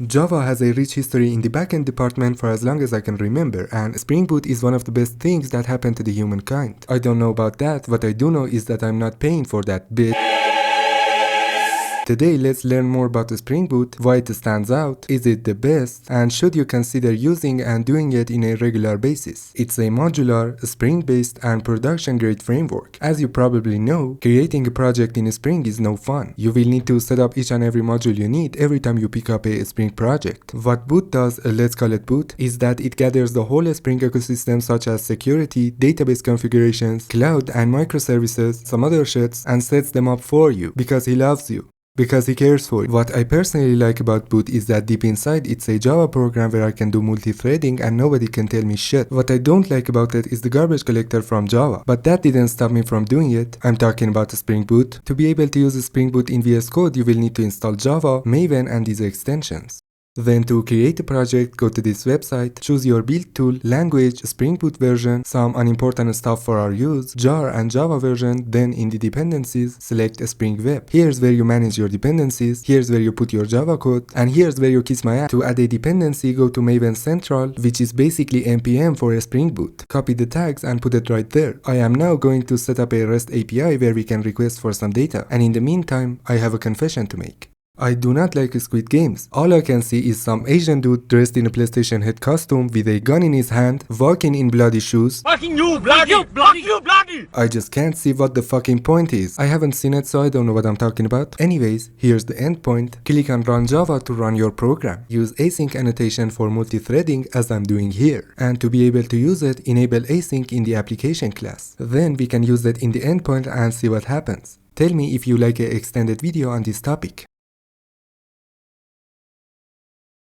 Java has a rich history in the backend department for as long as I can remember, and Spring Boot is one of the best things that happened to the humankind. I don't know about that, what I do know is that I'm not paying for that bit. Today, let's learn more about Spring Boot, why it stands out, is it the best, and should you consider using and doing it in a regular basis. It's a modular, Spring-based, and production-grade framework. As you probably know, creating a project in Spring is no fun. You will need to set up each and every module you need every time you pick up a Spring project. What Boot does, let's call it Boot, is that it gathers the whole Spring ecosystem such as security, database configurations, cloud and microservices, some other shits, and sets them up for you because he loves you. Because he cares for you. What I personally like about Boot is that deep inside it's a Java program where I can do multi-threading and nobody can tell me shit. What I don't like about it is the garbage collector from Java, but that didn't stop me from doing it. I'm talking about Spring Boot. To be able to use Spring Boot in VS Code, you will need to install Java, Maven and these extensions. Then to create a project, go to this website, choose your build tool, language, Spring Boot version, some unimportant stuff for our use, jar and Java version, then in the dependencies, select Spring Web. Here's where you manage your dependencies, here's where you put your Java code, and here's where you kiss my ass. To add a dependency, go to Maven Central, which is basically npm for a Spring Boot. Copy the tags and put it right there. I am now going to set up a REST API where we can request for some data, and in the meantime, I have a confession to make. I do not like Squid Games. All I can see is some Asian dude dressed in a PlayStation head costume with a gun in his hand, walking in bloody shoes. Fucking you, bloody! Fuck you, bloody! I just can't see what the fucking point is. I haven't seen it, so I don't know what I'm talking about. Anyways, here's the endpoint. Click on Run Java to run your program. Use async annotation for multi-threading as I'm doing here. And to be able to use it, enable async in the application class. Then we can use it in the endpoint and see what happens. Tell me if you like an extended video on this topic.